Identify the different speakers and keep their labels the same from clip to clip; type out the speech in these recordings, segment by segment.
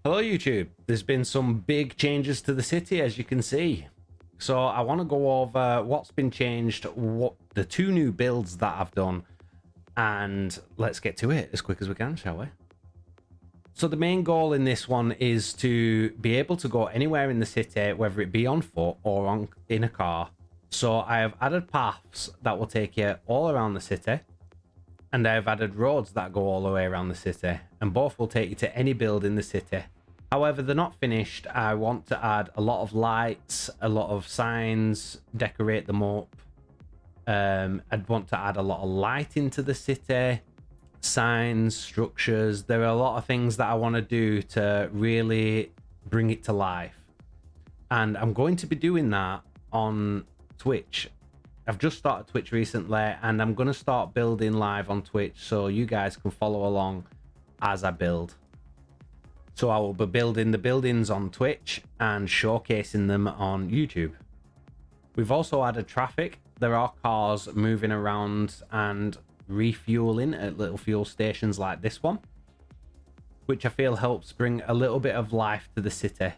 Speaker 1: Hello YouTube, there's been some big changes to the city as you can see. So I want to go over what's been changed, what the two new builds that I've done, and let's get to it as quick as we can, shall we? So the main goal in this one is to be able to go anywhere in the city, whether it be on foot or in a car. So I have added paths that will take you all around the city, and I have added roads that go all the way around the city, and both will take you to any build in the city. However, they're not finished. I want to add a lot of lights, a lot of signs, decorate them up. I'd want to add a lot of light into the city, signs, structures. There are a lot of things that I want to do to really bring it to life. And I'm going to be doing that on Twitch. I've just started Twitch recently, and I'm going to start building live on Twitch so you guys can follow along as I build. So I will be building the buildings on Twitch and showcasing them on YouTube. We've also added traffic. There are cars moving around and refueling at little fuel stations like this one, which I feel helps bring a little bit of life to the city.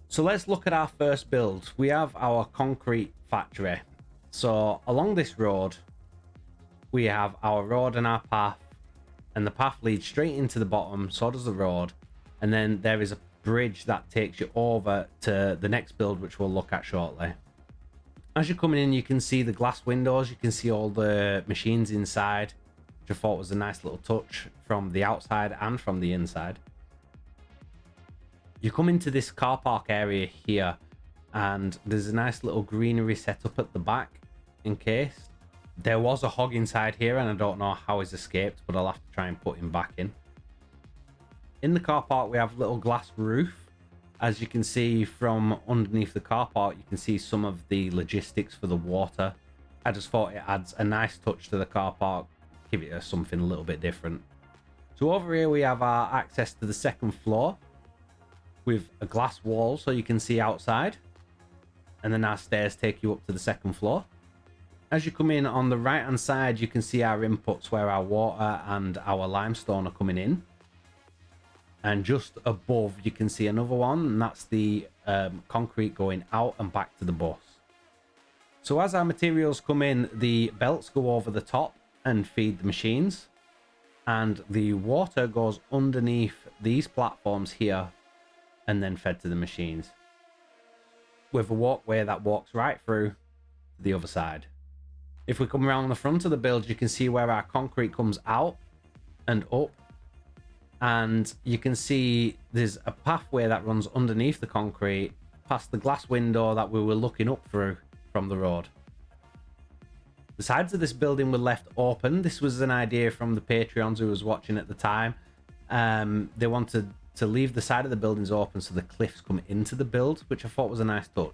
Speaker 1: So let's look at our first build. We have our concrete factory. So along this road, we have our road and our path, and the path leads straight into the bottom, so does the road. And then there is a bridge that takes you over to the next build, which we'll look at shortly. As you're coming in, you can see the glass windows. You can see all the machines inside, which I thought was a nice little touch from the outside and from the inside. You come into this car park area here, and there's a nice little greenery set up at the back in case. There was a hog inside here, and I don't know how he's escaped, but I'll have to try and put him back in. In the car park, we have a little glass roof. As you can see from underneath the car park, you can see some of the logistics for the water. I just thought it adds a nice touch to the car park, give it something a little bit different. So over here, we have our access to the second floor with a glass wall so you can see outside. And then our stairs take you up to the second floor. As you come in on the right hand side, you can see our inputs where our water and our limestone are coming in. And just above, you can see another one, and that's the concrete going out and back to the bus. So as our materials come in, the belts go over the top and feed the machines. And the water goes underneath these platforms here and then fed to the machines, with a walkway that walks right through to the other side. If we come around the front of the build, you can see where our concrete comes out and up. And you can see there's a pathway that runs underneath the concrete past the glass window that we were looking up through from the road. The sides of this building were left open. This was an idea from the Patreons who was watching at the time. They wanted to leave the side of the buildings open so the cliffs come into the build, which I thought was a nice touch.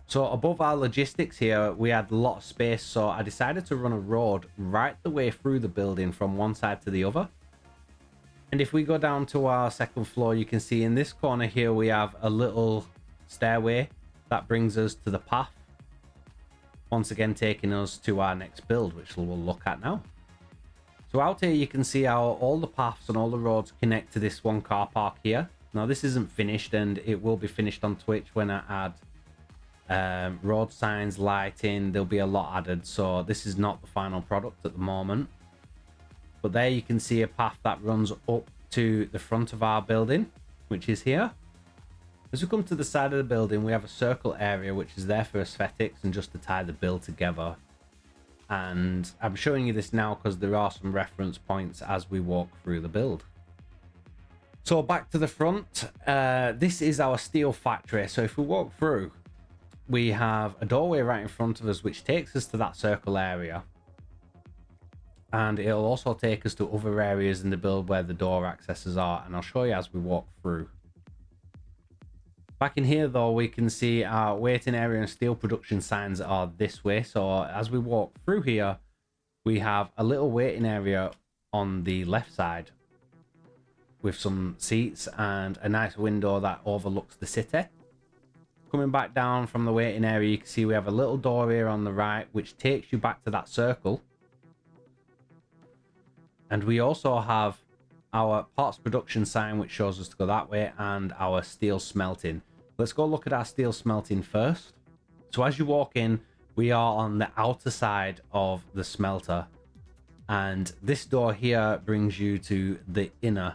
Speaker 1: So above our logistics here, we had a lot of space, so I decided to run a road right the way through the building from one side to the other. And if we go down to our second floor, you can see in this corner here, we have a little stairway that brings us to the path. Once again, taking us to our next build, which we'll look at now. So out here, you can see how all the paths and all the roads connect to this one car park here. Now, this isn't finished, and it will be finished on Twitch when I add road signs, lighting. There'll be a lot added. So this is not the final product at the moment. But there you can see a path that runs up to the front of our building, which is here. As we come to the side of the building, we have a circle area, which is there for aesthetics and just to tie the build together. And I'm showing you this now because there are some reference points as we walk through the build. So back to the front, this is our steel factory. So if we walk through, we have a doorway right in front of us, which takes us to that circle area. And it'll also take us to other areas in the build where the door accesses are, and I'll show you as we walk through. Back in here though, we can see our waiting area and steel production signs are this way. So as we walk through here, we have a little waiting area on the left side with some seats and a nice window that overlooks the city. Coming back down from the waiting area, you can see we have a little door here on the right, which takes you back to that circle. And we also have our parts production sign, which shows us to go that way, and our steel smelting. Let's go look at our steel smelting first. So as you walk in, we are on the outer side of the smelter, and this door here brings you to the inner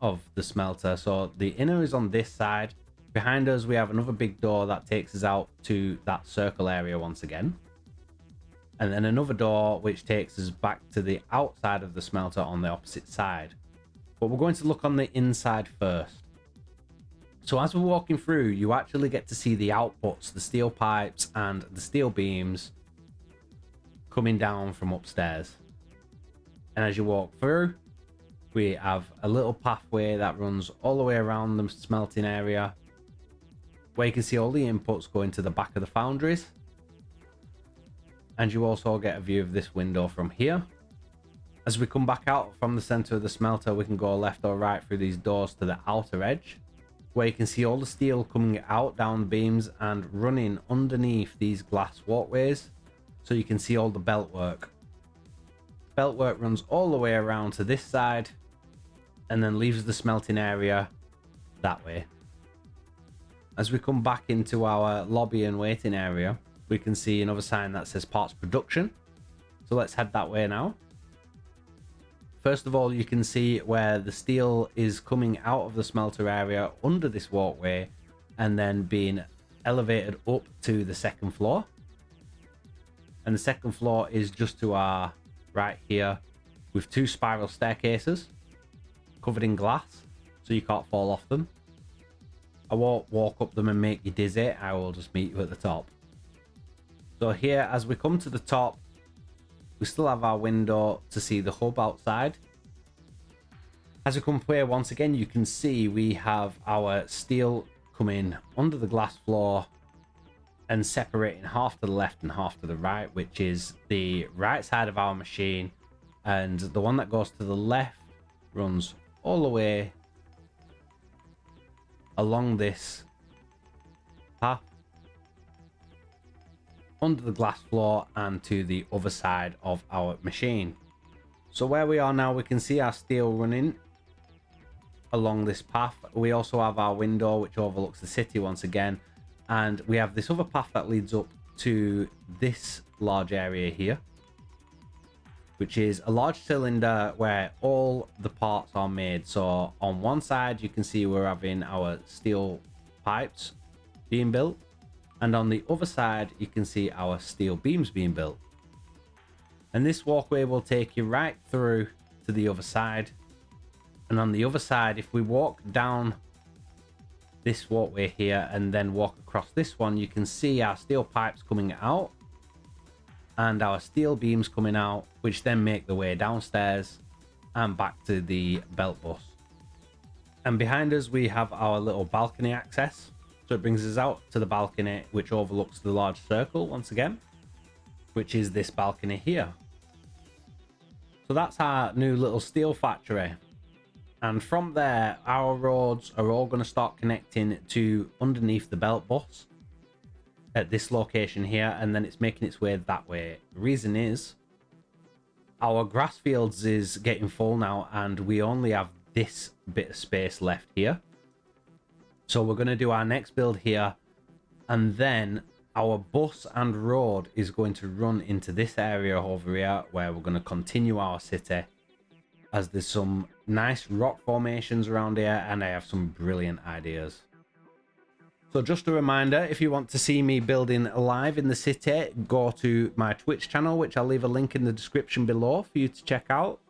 Speaker 1: of the smelter. So the inner is on this side. Behind us, we have another big door that takes us out to that circle area once again. And then another door which takes us back to the outside of the smelter on the opposite side. But we're going to look on the inside first. So as we're walking through, you actually get to see the outputs, the steel pipes and the steel beams coming down from upstairs. And as you walk through, we have a little pathway that runs all the way around the smelting area, where you can see all the inputs going to the back of the foundries. And you also get a view of this window from here. As we come back out from the center of the smelter, we can go left or right through these doors to the outer edge, where you can see all the steel coming out down the beams and running underneath these glass walkways, so you can see all the belt work. Belt work runs all the way around to this side and then leaves the smelting area that way. As we come back into our lobby and waiting area, we can see another sign that says parts production. So let's head that way now. First of all, you can see where the steel is coming out of the smelter area under this walkway and then being elevated up to the second floor. And the second floor is just to our right here, with two spiral staircases covered in glass, so you can't fall off them. I won't walk up them and make you dizzy, I will just meet you at the top. So here, as we come to the top, we still have our window to see the hub outside. As we come up here, once again, you can see we have our steel coming under the glass floor and separating half to the left and half to the right, which is the right side of our machine. And the one that goes to the left runs all the way along this path under the glass floor and to the other side of our machine. So where we are now, we can see our steel running along this path. We also have our window which overlooks the city once again, and we have this other path that leads up to this large area here, which is a large cylinder where all the parts are made. So on one side you can see we're having our steel pipes being built, and on the other side you can see our steel beams being built. And this walkway will take you right through to the other side. And on the other side, if we walk down this walkway here and then walk across this one, you can see our steel pipes coming out and our steel beams coming out, which then make the way downstairs and back to the belt bus. And behind us we have our little balcony access, so it brings us out to the balcony which overlooks the large circle once again, which is this balcony here. So that's our new little steel factory, and from there our roads are all going to start connecting to underneath the belt bus at this location here, and then it's making its way that way. The reason is our grass fields is getting full now and we only have this bit of space left here. So we're going to do our next build here, and then our bus and road is going to run into this area over here where we're going to continue our city, as there's some nice rock formations around here and I have some brilliant ideas. So just a reminder, if you want to see me building live in the city, go to my Twitch channel, which I'll leave a link in the description below for you to check out.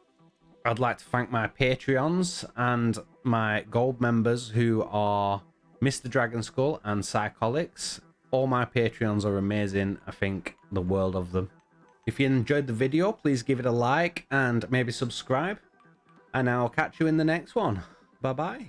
Speaker 1: I'd like to thank my Patreons and my gold members, who are Mr. Dragon Skull and Psycholics. All my Patreons are amazing. I think the world of them. If you enjoyed the video, please give it a like and maybe subscribe. And I'll catch you in the next one. Bye bye.